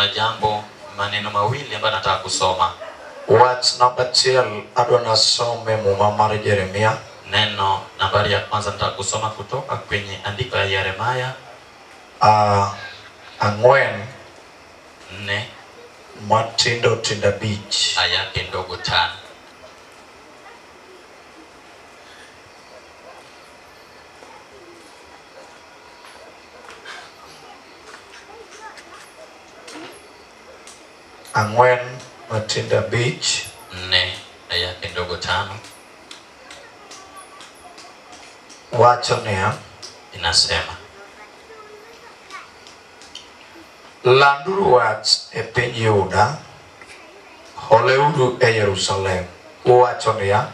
kuna maneno mawili ambayo nataka kusoma. What's number 1 adwana some muma mar Jeremia. Neno nambari ya kwanza nataka kusoma kutoka kwenye andiko ya Yeremia 4 matindo tinda beach aya yake ndogo 5. Angwen matinda beach 4 aya yake ndogo 5. wacho niya, inasema, landuru wach e piny Yuda, holeuru e Yerusalem. Wacho niya,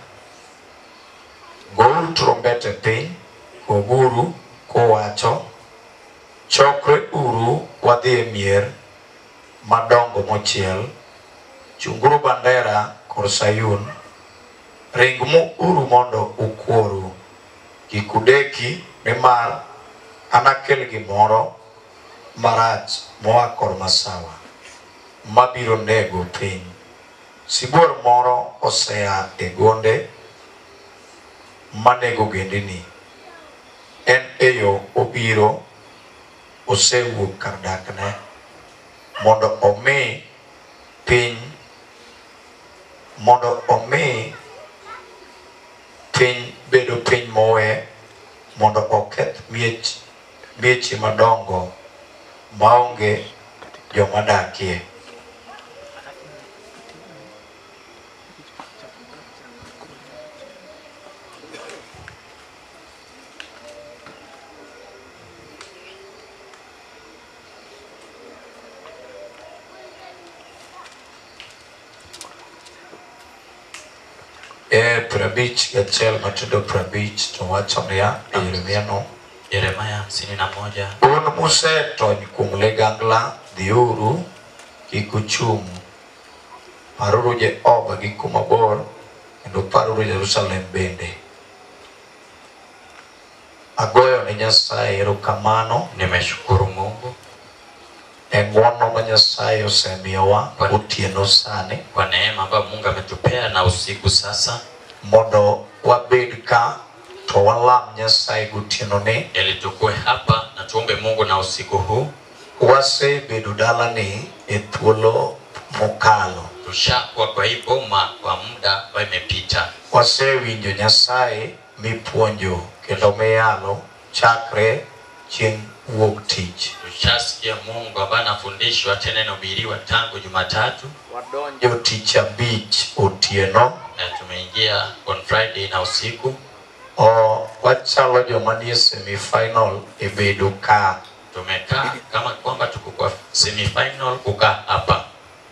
gouru trombete piny, koguru kuwacho, chokre uru wadhi e mier madongo mochiel, chunguru bandera kor Sayun, ringmu uru mondo ukworu, kikudeki nimar anakel gimoro marach moa kor masawa mabiro nego piny. Sibuor moro osea e gonde manego gendini, en eyo obiro osewuok kar dakne mondo omi piny bedo piny mowe, mondo oketh mieche madongo maonge joma dakie. Prabich gachiel matindo prabich to wacho niya e Yeremia no, Yeremia 51. Un musetony kuom ligangla, dhiuru kik uchung', paruru Jehova gi kuma bor, kendo paruru Jerusalem bende. Agoyo ne Nyasaye erokamano, nimeshukuru Mungu e ng'wono ma Nyasaye osemiyowa otieno sani, kwa neema ambayo Mungu ametupea na usiku sasa, mondo wabed ka to walam Nyasaye gotieno ni, ili tukue hapa na tuombe Mungu na usiku huu. Wasebedo dalani e thuolo mokalo, tushakuwa kwa hii boma kwa muda ambao imepita. Wasewinjo Nyasaye mipuonjo kendo miyalo chakre chieng' wuok tich. Tushasikia Mungu ambaye anafundishwa tena inahubiriwa tangu Jumatatu. Wadonjo tich abich otieno, na tumeingia on Friday na usiku. Wachalo joma nie semi-final e bedo ka. Tumekaa kama kwamba tuko kwa semi-final kukaa hapa.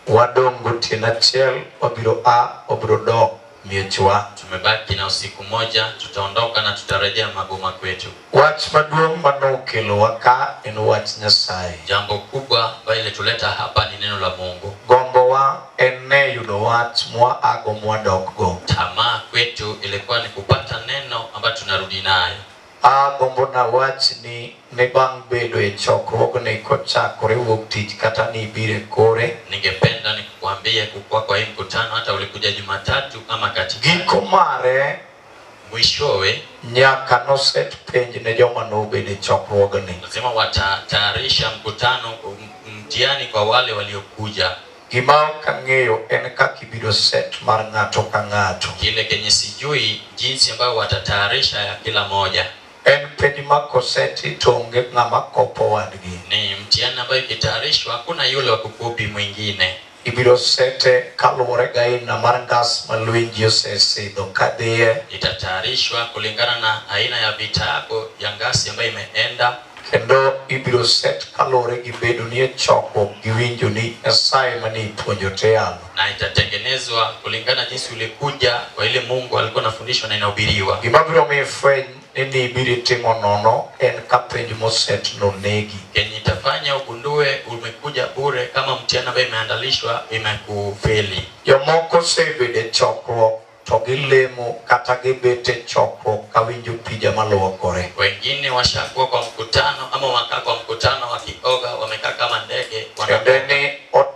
Wadong gotieno achiel, wabiro dok miechwa. Tumebaki na usiku moja, tutaondoka na tutarejea magoma kwetu. Wach maduong' manokelowa ka en wach Nyasaye. Jambo kubwa ambalo lituleta hapa ni neno la Mungu. Gombowa en ne yudo wach mwago mwadokgo. Tamaa kwetu ilikuwa ni kupata neno ambalo tunarudi nayo. Gombo na wach ni bang' bedo e chokruogni kochakore wuok tich kata ni ibire kore. Ningependa nikuambie kukua kwa hii mkutano hata ulikuja Jumatatu ama katikati. Giko mare mwishowe nyaka noset penj ne joma nobedo e chokruogni. Lazima watatayarisha mkutano mtihani kwa wale waliokuja. Gima ok ang'eyo en kaka ibiro set mar ng'ato ka ng'ato. Kile kenye sijui jinsi ambayo watatayarisha ya kila moja. En penj ma koseti to onge ng'ama kopo wadgi. Ni mtihani ambayo ikitayarishwa hakuna yule wa kukopi mwingine. Ibiro sete kaluwore ga aina mar ngas ma lwenji osesidho kadhiye. Itatayarishwa kulingana na aina ya vita yako ya ngasi ambayo imeenda. Kendo ibiro set kaluwore gi bedo ni e chokruok gi winjo ni Nyasaye mane ipuonjo te yalo. Na itatengenezwa kulingana jinsi ulikuja kwa ile Mungu alikuwa anafundishwa na inahubiriwa. Gima biro miyo ifweny ni ibiro timo nono en ka penj moset nonegi. Kenye itafanya ugundue umekuja bure kama mtihani ambayo imeandalishwa imekufeli. Jomoko osebedo e chokruok to gilemo kata gibet e chokruok ka winjo pija maluokore. Wengine washakuwa kwa mkutano ama wakaa kwa mkutano wakioga wamekaa kama ndege. Kende ni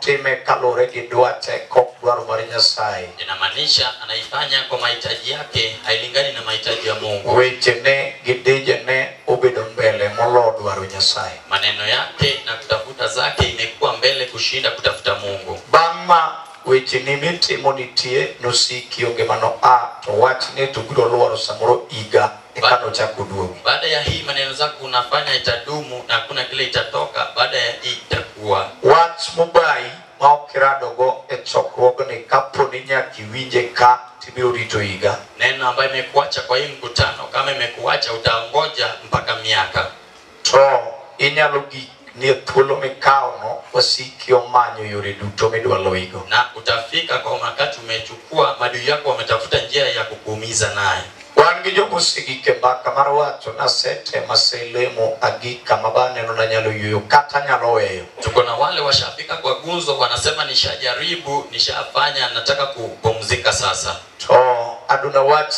otime kalore gi dwache kok dwaro mar Nyasaye. Inamaanisha anaifanya kwa mahitaji yake, hailingani na mahitaji ya Mungu. Wechene gi dijene obedo mbele molo dwaro Nyasaye. Maneno yake na kutafuta zake imekuwa mbele kushinda kutafuta Mungu. Bangma wechene mitimo nitie nosiki onge mano to wachne to biro luoro samoro iga ekano chako duogi. Baada ya hii maneno zako unafanya itadumu na hakuna kile itatoka baada ya hii itakuwa. Wach mobai ma okiradogo e chokruogni kaponi nyaki winje ka tibiro rito iga. Neno ambayo imekuacha kwa hii mkutano, kama imekuacha utaongoja mpaka miaka. To inyalo gi ni thuolo mikao no wasiki omanyo yore duto midwa loigo. Na utafika kwa wakati umechukua madui yako wametafuta njia ya kukuumiza naye. Wangi jomo sigike mbaka mar wacho na sete maselemo agika mabaneno na nyalo yuyo kata nyalo weyo. Tuko na wale washafika kwa gunzo wanasema nishajaribu, nishafanya, nataka kupumzika sasa. To aduna wach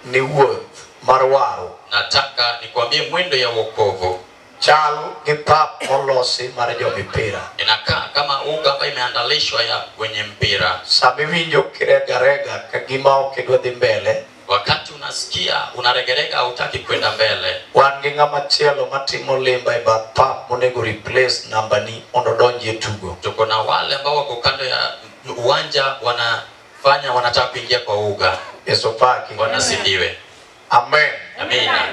ni wuoth mar waro. Nataka nikwambie mwendo ya wokovu. Chal gi pap molosi mar jomipira. Inakaa kama uga ambayo imeandalishwa ya wenye mpira. Sami winjo kirega kagima okidwa dhi mbele. Wakati unasikia unaregerega hutaki kwenda mbele. Wan gi ng'ama chielo matimo limba e bath pap monego replace namba ni mondo donjie tugo. Tuko na wale ambao wako kando ya uwanja wanataka kuingia kwa uga. Yesu paki. Wanasifiwe. Amen. Amina.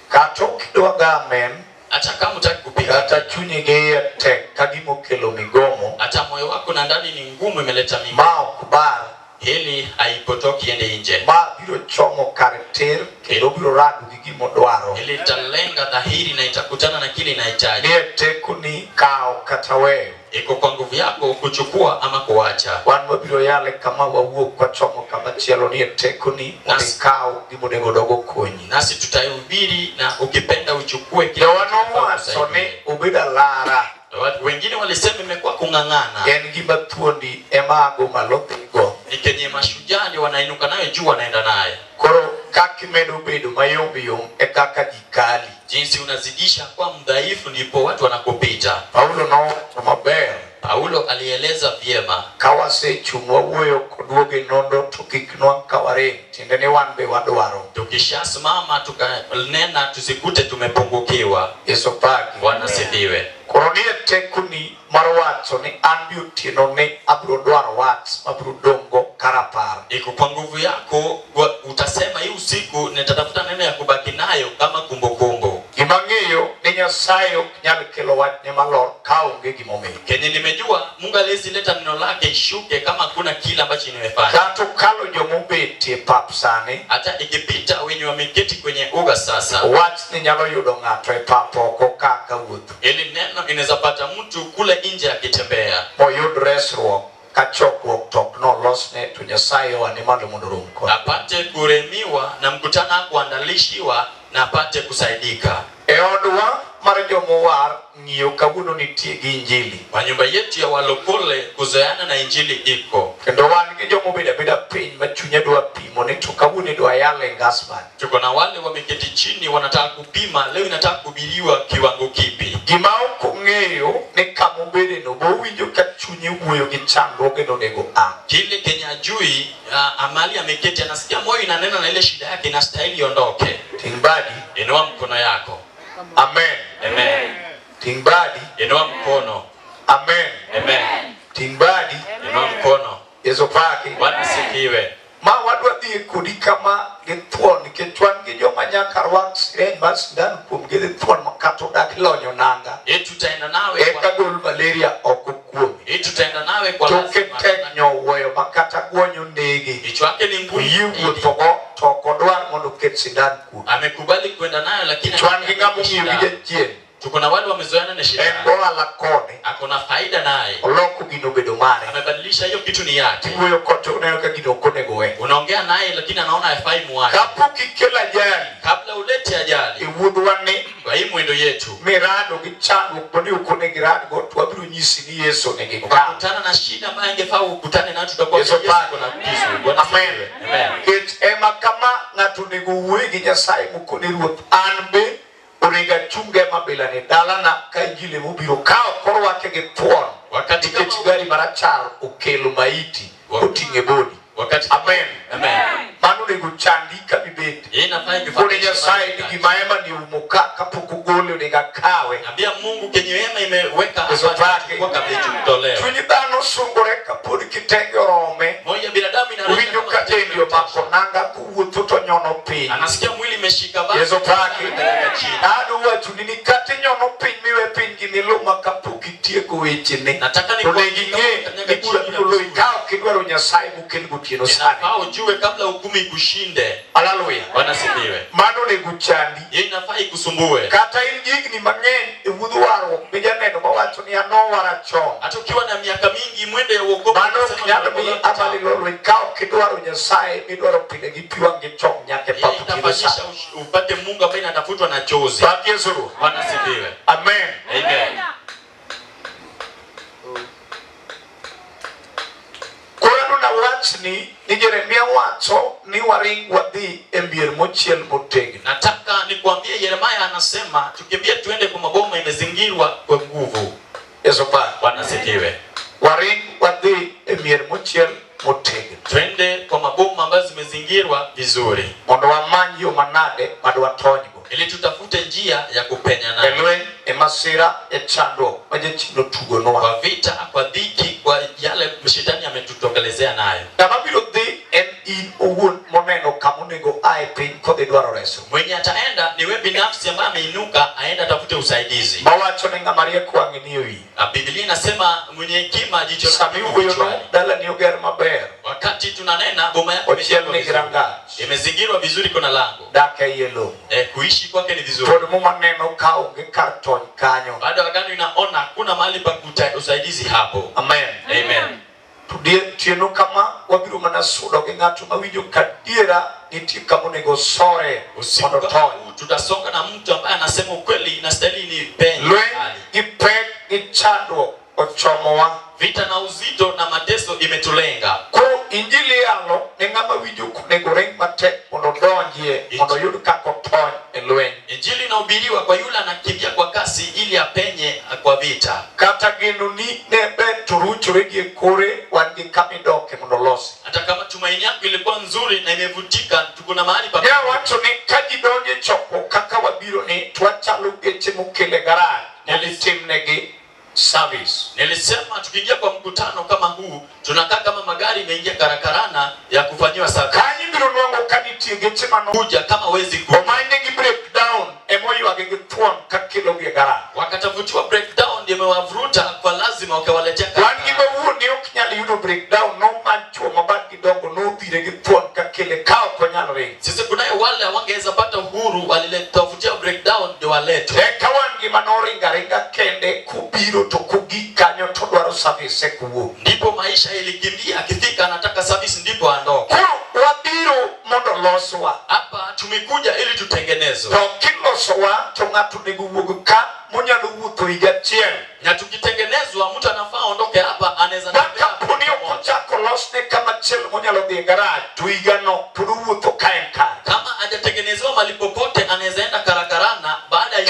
Kato kidwaga amen. Hata kama hutaki kupiga, hata chunyi ge tek kagimo kelo migomo, hata moyo wako na ndani ni ngumu imeleta migomo, ma okbar hili haipotoki ende nje. Ma biro chomo karakter kendo biro radu gi gimo dwaro. Hili italenga dhahiri na itakutana na kile inahitaji. Nie tekuni kao kata weyo. Iko kwa nguvu yako kuchukua ama kuacha. Wan mabiro yale kama wawuok kwa chomo kama chielo nie tekuni kao gimo nego dogo konyi. Nasi tutahubiri na ukipenda uchukue kile. Sone ubida lara. Wengine walisema imekuwa kungangana. En gima thuondi emago malopigo. Ni kenye mashujaa ndio wanainuka nayo juu wanaenda naye. Koro kakimedo bedo mayomyom e kaka jikali. Jinsi unazidisha kwa mdhaifu ndipo watu wanakupita. Paulo no maber. Paulo alieleza vyema. Kawase chungwa wuoyo kodwoge nondo tukiknwa kaware. Tindeni wan be wadwaro. Tukishasimama tukanena tusikute tumepungukiwa. Yesu paki. Bwana sifiwe. Koronie tekuni marwacho ni anbiutino ni abro dwaro wat abro dongo karapar. Iko kwa nguvu yako utasema hii usiku nitatafuta neno ya kubaki nayo kama kumbukumbu. Gimangiyo ni Nyasaye ok nyal kelo wach ne malor kaonge gimomiyo. Kenye nimejua Mungu alezi leta neno lake ishuke kama kuna kila ambacho nimefanya. Kato kalo jomobeti pap sani. Hata ikipita wenye wameketi kwenye uga sasa. Wach ni nyalo yudo ng'ato e pap oko kaka wuotho. Ili neno inaweza pata mtu kule nje akitembea. Moyud resruok kachokruok tok no losne to Nyasaye wani malo mondo rum ko. Apate kuremiwa na mkutano kuandalishiwa na apate kusaidika. Eodwa mar jomowar ng'iyo kawuono nitie gi injili. Kwa nyumba yetu ya walokole kuzoeana na injili iko. Kendo wan gi jomobeda beda piny ma chunye dwa pimo ni to kawuono dwa yale ngasman. Tuko na wale wameketi chini wanataka kupima leo inataka kuhubiriwa kiwango kipi. Gima ok ong'eyo ni kama obede no bowinjo ka chunye wuoyo gi chandruoge no nego a. Kile Kenya jui amali ameketi anasikia moyo inanena na ile shida yake inastahili iondoke. Tingbadi. Inua mkono yako. Amen. Amen. Tingbadi. Inua mkono. Amen. Amen. Tingbadi. Inua mkono. Yesu paki. Bwana sifiwe. Ma wadwa dhi kodi kama githuon nikech wan gi joma nyaka rwak siren mar sindan kuom githuon makato dak lonyo nanga. Tutaenda nawe kwa gol malaria oko kuomi. Tutaenda nawe kwa toke tek nyowoyo makata guonyo ndege. Kichwa yake ni ngumu. Yiwuothogo to kodwar mondo ket sindan kuom. Amekubali kwenda nayo lakini wan gi ng'ama ong'iyo gi jachien. Tuko na wale wamezoeana na shida. Ohala kode. Akona faida naye. Oloko gino bedo mare. Amebadilisha hiyo kitu ni yake. Wuoyo kote uneno ka gino konego we. Unaongea naye lakini anaona haifai muache. Kapok ikelo ajali. Kabla ulete ajali. Iwuodhwani. Kwa hii mwendo yetu. Mirado gi chandruok bende ukonegi radgo to wabiro nyisi ni Yesu nigi kama. Ukutana na shida ambayo ingefaa ukutane nayo tutakuwa Yesu kuna kisu. Bwana amen. Amen. Ema kama ng'ato nego wuoyo gi Nyasaye mokone ruoth an be origa chunge mabila ni dalana ka injili mobiro kao korwake gi thuon. Wakati Wakati kama gari marachar okelo maiti utinge bodi. Wakati Amen. Amen. Manu ni guchandi kabibet. Inafaa Kone Nyasaye ni gimaema ni umuka kapukugole unigakawe. Ambia Mungu kenye wema imeweka hapa kwa kabla kutolewa. Tunyidano sungore kapuri kitenge orome. Moja binadamu inarudi Uwinyo katendio makonanga kuwututo nyono pi. Anasikia mwili imeshika basi. Yesu pake. Adu watu nini kati nyono pi miwe pingi niluma kapukitie kuwechene. Nataka ni kwa nikula bilo ikao kidwaro Nyasaye mukiliguti sana. Inafaa ujue kabla hukumu ikushinde. Haleluya. Wanasifiwe. Mano ni guchandi. Yeye inafaa ikusumbue. Kata injigni mangen iwudwaro mijaneno mawacho ni anowara chon. Hata ukiwa na miaka mingi mwende ya wokovu. Mano kinyalo mi amali lolo ikao kidwaro Nyasaye midwaro pile gipiwa ngechong nyake papu kinafanyisha upate Mungu ambaye anatafutwa na chozi. Baki Yesu. Wanasifiwe. Amen. Amen. Na wachni ni Yeremia wacho ni waring wadhi embier mochiel motegni. Nataka nikuambie Yeremia anasema tukimbie tuende kwa maboma imezingirwa kwa nguvu. Yesu pa. Wanasifiwe. Waring wadhi embier mochiel motegni. Twende kwa maboma ambazo zimezingirwa vizuri. Mondo wamanyi yo manade madwa tonygo. Ili tutafute njia ya kupenya nayo. Elwen emasira echando maje chino tugo noa. Kwa vita, kwa dhiki, kwa yale mshetani ametutokelezea nayo. Kama bilo dhi en in ugun moneno kamunego ae pin kode dwaro reso. Mwenye ataenda ni wewe binafsi ambaye ameinuka aenda tafute usaidizi. Mawacho nenga Maria kwangi niyo hii. Biblia inasema mwenye hekima jicho lake kichwani. Dala niyo ger maber. Wakati tunanena boma yako imezingirwa vizuri kuna lango. Daka yelo. Kuishi kwake ni vizuri. Todo muma neno kao ngekarton kanyo. Baada wakati inaona kuna mahali pa usaidizi hapo. Amen. Amen. Tudie tieno kama wabiru manasudo ngatu mawinjo kadiera niti kamonego sore usiku tutasonga na mtu ambaye anasema ukweli inastahili ni penye. Ipek ni chando ochomoa. Vita na uzito na mateso imetulenga. Ko injili yalo ngama winjo kunego reng mate mondo donjie mondo yud kako tony elwen. Injili inahubiriwa kwa yule anakimbia kwa kasi ili apenye kwa vita. Kata geno ni nebe turuchore gie kore wangi kamidoke mondo losi. Hata kama tumaini yako ilikuwa nzuri na imevutika tukuna mahali pa. Ya watu ni kaji donje chopo kaka wabiro ni tuachalo geche mukele garage. Nelitimnegi service. Nilisema tukiingia kwa mkutano kama huu tunakaa kama magari imeingia karakarana ya kufanyiwa service. Kanyi biro nwango kaniti geche mano kuja kama wezi kuja. Omainegi breakdown emoyo agege tuon kakilo ge gara. Wakatafutiwa breakdown ndio imewavuruta kwa lazima wakawaletea kaka. Wangi bawu ni okinyali yudo breakdown no mancho mabaki dongo no direge tuon kakile kao konyalo ring. Sisi kunaye wale wangeweza pata uhuru waliletafutia breakdown ndio walete. Kawangi manoringa ringa kende kubiro to kugikanyo to dwaro service kuwo. Ndipo maisha ilikimbia akifika anataka service ndipo aondoke. Wabiro mondo loswa. Hapa tumekuja ili tutengenezwe. To kiloswa to ngatu niguguka munyalo wuto igachiel. Na tukitengenezwa mtu anafaa aondoke hapa anaweza tembea. Kampuni okuchako losne kama chel munyalo dhi garage tuigano tudu wuto kaenka. Kama hajatengenezwa mahali popote anaweza enda karakarana baada ya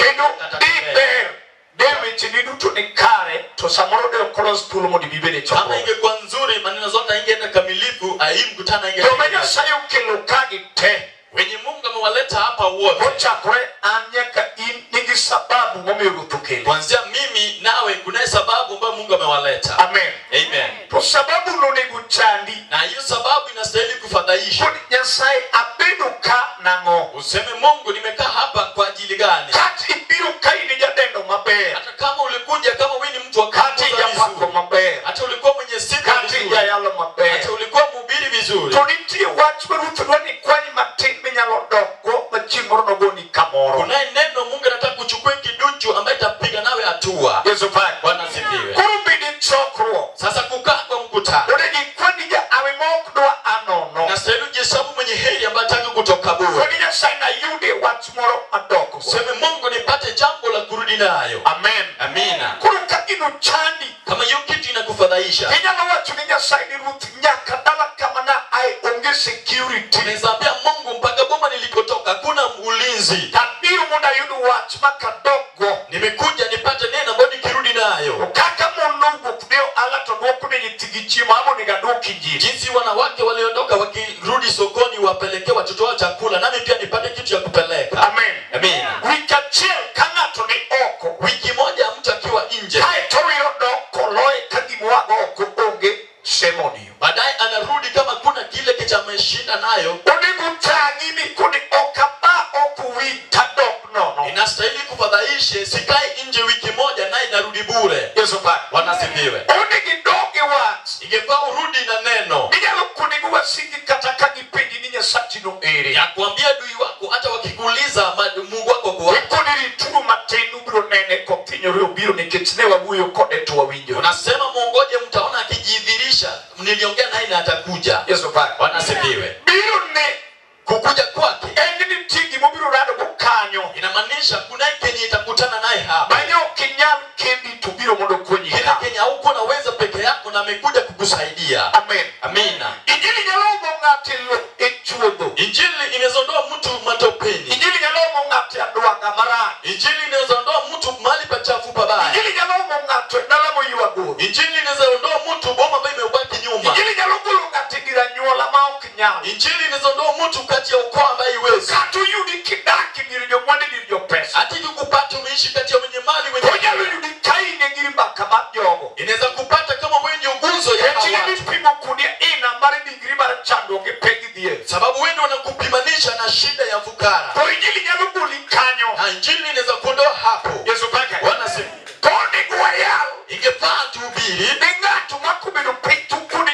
David chinidu tu ni kare to samoro de cross pulo mo di bibele choko. Kama ingekuwa nzuri maneno zote ingeenda kamilifu hii mkutano ingeenda. Domenya sayo kilokagi te. Wenye Mungu amewaleta hapa wote. Mocha kore anyaka inigi sababu momerutukele. Kuanzia mimi nawe kuna sababu ambayo Mungu amewaleta. Amen. Amen. To sababu nonegu chandi. Na hiyo sababu inastahili kufadhaisha. Kuni Nyasaye abeduka nango. Useme Mungu nimekaa hapa kwa ajili gani? Kati biruka ini jadendo maber. Hata kama ulikuja kama wewe ni mtu wa kati ya pako maber. Hata ulikuwa mwenye sifa vizuri. Kati ya yalo maber. Hata ulikuwa mhubiri vizuri. Tonitie watu werutu kwani matimi nyalo dogo machimoro nogoni kamoro. Kuna neno Mungu anataka kuchukua kiduchu ambaye itapiga nawe hatua. Yesu pai. Bwana sifiwe. Kurubidi chokro. Sasa kukaa kwa mkutano. Unajua kwani ya awe mokdwa anono. Na sasa jihesabu mwenye heri ambaye ataka kutoka bure. Kwani ya saina yude watu moro adoko. Sema Mungu nipate jambo la kurudi nayo. Amen. Amina. Kuruka inu chandi. Kama hiyo kitu inakufadhaisha. Kenya na watu ninya saini ruti nyaka dala kama na ai onge security. Unaweza Mungu mpaka boma nilikotoka kuna ulinzi. Tabiru muna yudu watu makadogo. Nimekuja nipate neno ambalo nikirudi nayo. Kaka munungu kudeo alato dwoko ne nyithigi chiemo amo ni gaduoki njini. Jinsi wanawake waliondoka wakirudi sokoni wapeleke watoto wao chakula, nami pia nipate kitu ya kupeleka. Amen. Amen. Wiki achiel ka ng'ato ni oko. Wiki moja mtu akiwa nje, Kaeto oyudo koloe ka gimwago oko onge semoni. baadaye anarudi kama kuna kile kichameshinda nayo. Onego tangi ni kuni okaba okuwita dok nono. Inastahili kufadhaishe, sikai nje wiki moja naye narudi bure. Yesu pa. Wanasifiwe. Onegi doge wat. Ingefaa urudi na neno. Nijalo kuni wasiki kataka gipendi ninye satino ere. Ya kuambia adui wako hata wakikuuliza Mungu wako kwa wapi. Kuni rituru matenu biro nene kopinyo biro nikitine wabuyo kode tuwa winjo. Unasema muongoje, mtaona akijidhirisha, niliongea naye na atakuja. Yesu pa. Wanasifiwe. Biro ne Kukuja kwake engini tigi mobiro rado kukanyo. inamaanisha kuna kenye itakutana naye hapa. Banyo kinyal kendi tubiro mondo kwenye Kile Kenya huko naweza peke yako na amekuja kukusaidia. Amen. Amina. Injili nyalomo ngati lo echuodo. Injili inawezondoa mtu matopeni. Injili nyalomo ngati adwanga mara. Injili inawezondoa mtu mahali pachafu pabaya. Injili nyalomo ngati nalamo yuago. Injili inawezondoa mtu boma ambayo imebaki nyuma. Injili nyalomo ngati gira nyola maok nyao. Injili inawezondoa mtu kati ya ukoo ambaye iwezi. Katu yudi kidaki girijo mwani girijo pesa. Hata kupata umeishi kati ya wenye mali wenye. Konyalo yudi kaine giri baka majogo. Inaweza kupata kama wewe ndio nguzo ya hawa. Injili pimo kunia ina mari digiri mara chando ngepegi die. Sababu wewe ndio unakupimanisha na shida ya fukara. Kwa injili nyalomo likanyo. Na injili inaweza kuondoa hapo. Yesu pake. Wanasema Koni guayao. ingefaa tuhubiri. Ningatu makubiru pitu kuni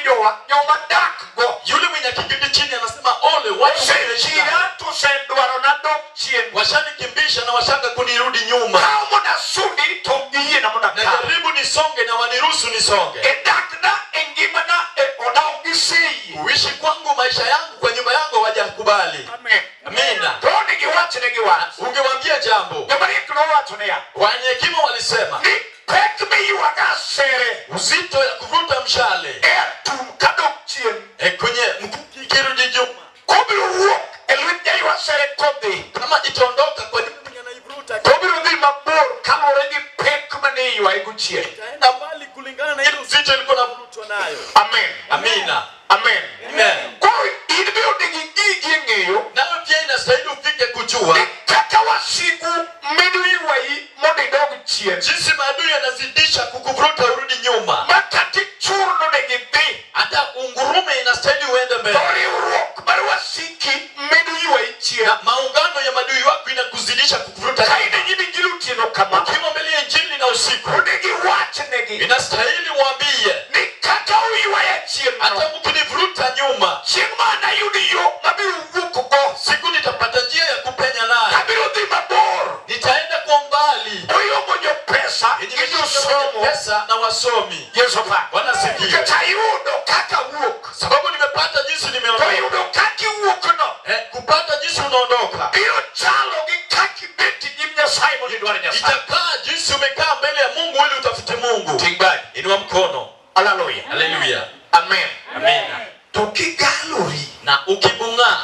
nyoma dak go. Yule mwenye kikiti chini anasema ole watu Sechira tu sendwaro na dok chien. washanikimbisha na washaka kunirudi nyuma. Kao muna sudi togiye na muna Na kaa. jaribu nisonge na waniruhusu nisonge. Edakna engimana ona ogisiyi. Uishi kwangu maisha yangu kwa nyumba yangu hawajakubali. Amen. Amina. Toni giwachi ne giwachi. Ungewaambia jambo. Nyamari kuno watu ne ya. Wenye hekima walisema Ni pek me yuwaga sere. uzito ya kuvuta mshale Tum kadok chien. kwenye mkuki kirudi nyuma. Kobiru wok elwit ya yuwa sere kobi. Kama itaondoka kwa nyuma anaivuta. Kobiru di mabor kalore di pek mani yuwa egu chien. Itaenda mbali kulingana na ile uzito ilikuwa navutwa nayo. Amen. Amina. Amen. Amen. Kwa ilibio digi ngeyo. Nawe pia inastahili ufike kujua Kaka wasigu medu iwai mode dog chien. jinsi maadui yanazidisha kukuvuta urudi nyuma. Makati churno negi bi. Hata ungurume inastahili uende mbele. Tori urok barwa siki medu iwai chien. Na maungano ya maadui wako inakuzidisha kukuvuta Kaine nyuma. jibi gilu tino kama. Ukiwa mbele ya injili na usiku Negi watch negi. inastahili mwambie Ni kaka uiwai chien hata no. mkinivuta nyuma Chingma na yudi yo mabiru wuku go. siku nitapata njia ya kupenya naye. Kabiru di mabor. Nitaenda kwa mbali Oyo mojo pesa. yenye Idu mishika somo. pesa na wasomi. Yesu pa. Wanasifiwe. Kata yudo kaka wuk. Sababu nimepata jinsi To nimeondoka. yudo kaki wuk no. Kupata jinsi unaondoka. Biro chalo gi kaki beti nyimnya Simon idware nyasai. Itakaa jinsi umekaa mbele ya Mungu ili utafute Mungu. Tingbai. Inua mkono. Hallelujah. Haleluya. Amen. Amina. Tukigalori. Na ukibunga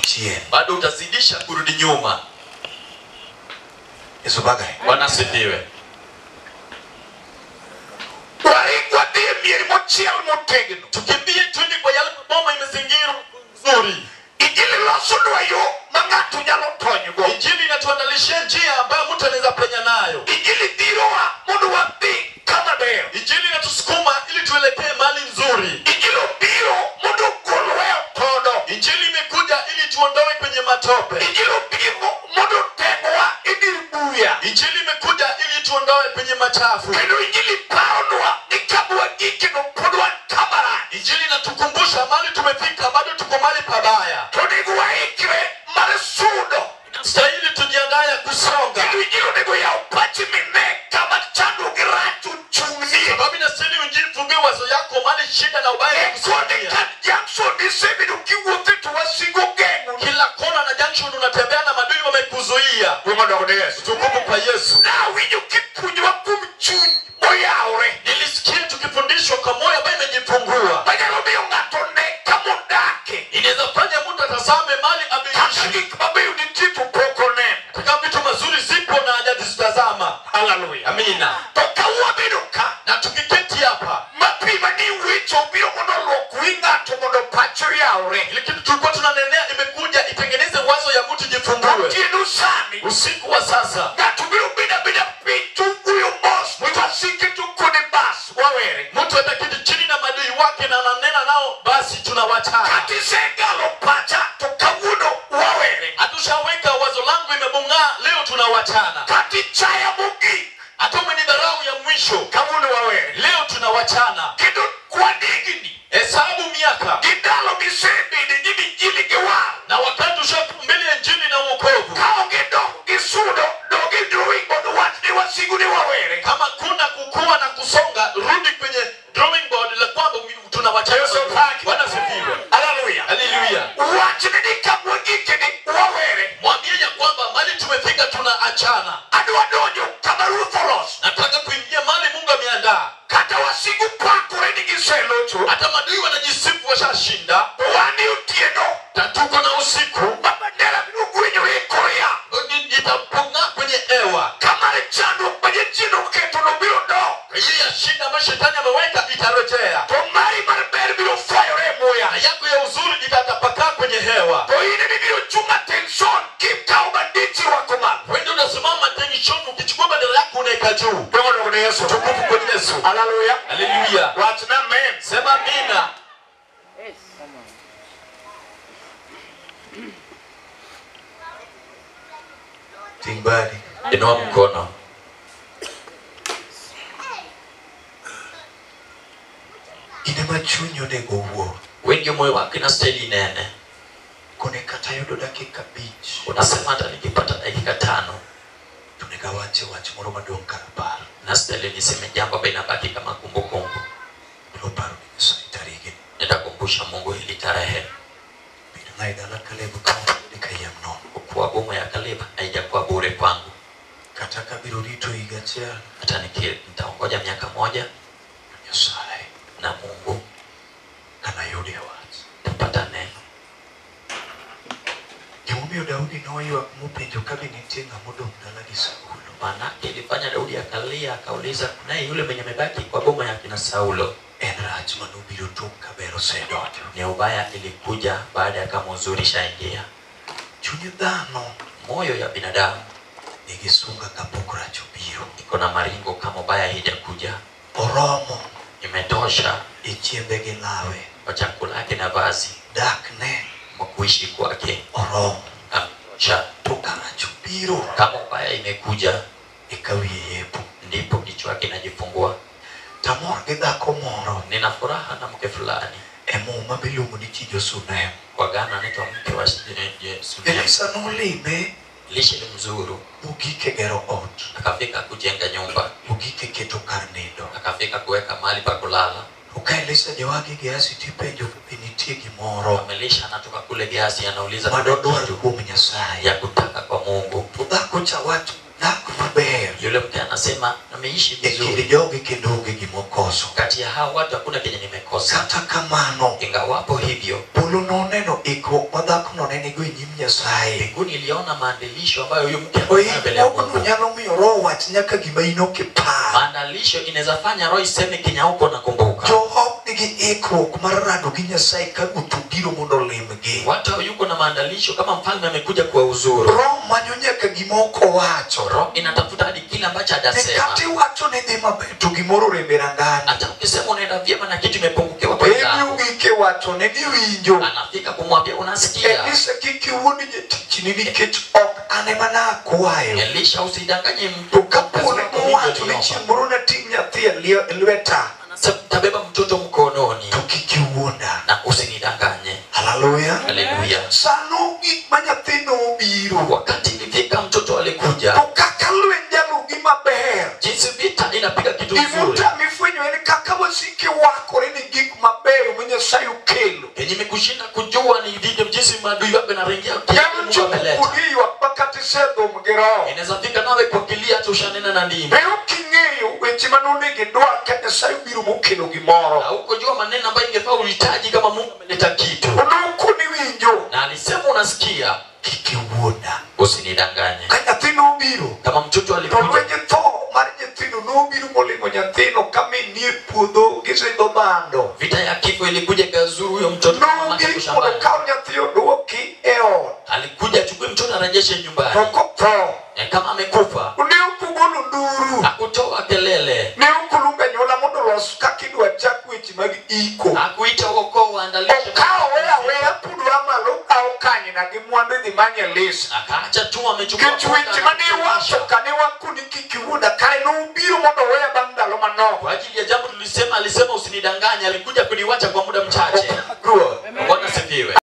Chien. bado utazidisha kurudi nyuma. Yesu bagai. Wanasifiwe. Warigwa die mieri mochiel motegno. Tukimbie twende kwa yale maboma imezingirwa nzuri. Injili loso nwa yo mangatu nyalo tonygo. Injili inatuandalishia njia ambayo mtu anaweza penya nayo. Injili dhirowa mondo wadhi kama ber. Injili inatusukuma ili tuelekee mali nzuri. Injili biro mondo golwe todo. Injili imekuja ili tuondoe kwenye matope. Injili biro mondo tegwa idir buya. Injili imekuja ili tuondoe kwenye machafu. Kendo injili paonwa nikabwa giki no podwa kamara. Injili inatukumbusha mali tumefika bado tuko mali pabaya. Tonigu ikre mare sudo. Stahili tujiandae kusonga. Kendo injili nego ya upachi mine kama chandu girachu chungni. Sababu inastahili injili fungue wazo yako mali shida na ubaya Ekone kusudia. kan jankso disebi nukiwote tuwasigo gengu. Kila kona na junction unatembea na madui wamekuzuia. Wimado Yesu. Tukufu kwa Yesu. Na winyo kipunjwa kumchun moyaure. Nilisikia tukifundishwa kwa moyo ambayo imejifungua. Bagalo biyo ngato ne kamundake. Inaweza fanya mtu atazame mali ameishi. Kakik mabiyo ni titu poko ne. Kama vitu mazuri zipo na hajazitazama. Hallelujah. Amina. Toka uwa biduka. Na tukiketi hapa mapima ni wicho biro mondo kuingato mondo pacho yaure. ile kitu tulikuwa tunanenea imekuja itengeneze wazo ya mtu jifungue. Tienusani Usiku wa sasa ngatu biro bida pitu uyo boss mutasike tukone bas wawere. mtu ataketi chini na madui wake na ananena nao, basi tunawachana. Kati segalo pacha tukawuno wawere. Hatushaweka wazo langu imebungaa, leo tunawachana. Kati chaya mugi Hata umenidharau ya mwisho, kawuno wawere. leo tunawachana. Kidu kwa digini Hesabu miaka gidalo misebi ni jini jili gewa. na wakati ushakumbele ya injili na wokovu. Kao gido gisudo dogi drawing board wati ni wasigu ni wawere. Kama kuna kukua na kusonga, rudi kwenye drawing board la kwamba tunawachana. Bwana sifiwe. Hallelujah. Haleluya. Wati ni kamwengike ni wawere. Mwambie ya kwamba mali tumefika tunaachana. Aduadonyo kamaru folos. Nataka kuingia mali Mungu ameandaa. Kata wasigu pako reni giselocho. Hata madui wanajisifu washashinda. Wani utieno. Tatuko na usiku Mabandera minugwenyo korea. itapunga kwenye hewa. Kamare chando kwenye jino keto no biro do. Hii ya shida ambayo shetani ameweka itarejea. Tomari marber biro fire moya. Na yako ya uzuri itatapakaa kwenye hewa. To ine ni biro chunga tension. Keep kao banditi wako man. Wewe unasimama tension ukichukua badala yako unaeka juu. Dogo na Yesu. Tukufu kwa Yesu. Hallelujah. Haleluya. What's that man? Sema amina. Timbali. Inua mkono. Ine machunyo nego uo. Wengi moyo wake na staili nene. Kone kata yudo dakika bich. Unasema hata nikipata dakika 5 Tunega wache moro madong karapar. na staili niseme jambo ambayo inabaki kama kumbukumbu. Bilo paru ni saitarige. Nitakumbusha Mungu hili tarehe. Bina ngaidala kalebu kama nikayam no. Kwa boma ya Kaleb haijakuwa bure kwangu. Kataka biro rito igachia. Hata nitaongoja miaka 1 Nyasaye. na Mungu Kana yode wat. tapata neno. Jumumio Daudi noywa mupenjo kabi nitinga mudo mdala di Saulo. Maana ilifanya Daudi akalia akauliza kunaye yule mwenye mebaki kwa boma ya kina Saulo. Enrach manubiro tum kabero sedoto. Ni ubaya ilikuja baada ya kama uzuri shaingia. Chunye dhano. Moyo ya binadamu Nigisunga kapokra chubiro. iko na maringo kama ubaya haijakuja. Oromo. Imetosha Ichiembe gi lawe. kwa chakula yake na vazi. Dakne. Mkuishi kwake. Oromo. Ametosha. Tukana chubiro. Kama ubaya imekuja Ikawiye yepu. ndipo kichwa kinajifungua. Tamor gi dhako moro. Nina furaha na mke fulani. Emuma bilumu ni chijo Sunem. Kwa Ghana anaitwa mke wa Sunem. Elisa nolime. Lishe ni mzuru. Mugike gero ot. Akafika kujenga nyumba. Mugike keto karnido. Akafika kuweka mahali pa kulala. Uka Elisa jawagi giasi tipenjo nitie gimoro. Amelisha anatoka kule Giasi anauliza Madodwar kitu kuom Nyasaye. ya kutaka kwa Mungu. Dhako cha watu dhako maber. Yule mke anasema ameishi E kinde vizuri. jogi kendo onge gimokoso. Kati ya hao watu hakuna kenye nimekosa. Kata kamano. Ingawapo hivyo, Polo noneno iko madhako nonene go nyim Nyasaye. mbinguni iliona maandilisho ambayo huyu mke Oi, anafanya mbele ya mogo Mungu. nyalo miyo roho wach nyaka gima inoke par. Maandalisho inaweza fanya roho iseme kenya huko na kumbuka. Jo ok nigi ikruok mar rado gi Nyasaye ka gutu biro mondo limgi. Watu yuko na maandalisho kama mfalme amekuja kwa uzuru. Roho manyo nyaka gima ok owacho. Roho inatafuta hadi kile ambacho hajasema. Kati wacho ni dhi maber to gimoro remera ngani. Hata ukisema unaenda vyema na kitu imepungukiwa kwa Ebi yako. ugike wacho ne ni winjo. Anafika kumwambia unasikia. Elisa kiki wuoni jatichni nikech ok ane mana akwayo. Elisha usidanganye To mtu kaponi mowacho ni chieng' moro nating' nyathi e lweta. tabeba mtoto mkononi To kiki wuonda. na usinidanganye. Hallelujah. Haleluya. Sano gik ma nyathino obiro. Wakati ilifika mtoto alikuja, To kaka lweny jalugi maber. jinsi vita inapiga kitu nzuri. Imuta mifwenyo en kaka wasike wakore ni gik mabeyo ma Nyasaye okelo. Yenye imekushinda kujua ni video jinsi maadui wako yanaringia Nyalo chopo kudi ywak makati sedhum gi roho. inaweza fika nawe kwa kilia hata ushanena na ndimi. Be ok ing'eyo weche manonege idwar ka Nyasaye biro mokelo gimoro. Na ukojua maneno ambayo ingefaa uhitaji kama Mungu ameleta kitu. Oloko ni winjo. Na alisema unasikia, Kik iwuonda. usinidanganye. Ka nyathino obiro. Kama mtoto To alikuja lwenje tho mar nyathino nobiru molimo nyathino kami ni puodho gisedho bando. Vita ya kifo ilikuja ikazuru huyo mtoto Nobiru mondo kaw nyathi oduoki e ot. Alikuja achukue mtoto arejeshe nyumbani. To koptho. Kama amekufa. Ne ukugolo nduru. Hakutoa kelele. Ne ukulunga nyola mondo los kakidwa chak weche mag iko. Hakuita ukoo waandalishe. Okawo weya pudwa malo kawo kanyina gi mwandu dhi manye list. Akaacha tu amechukua. Kichwech mane wacho kane wakuni kikiwuda kare nobiro mondo weya bang' ndalo manok. Kwa ajili ya jambo tulisema alisema usinidanganye, alikuja kuniwacha kwa muda mchache.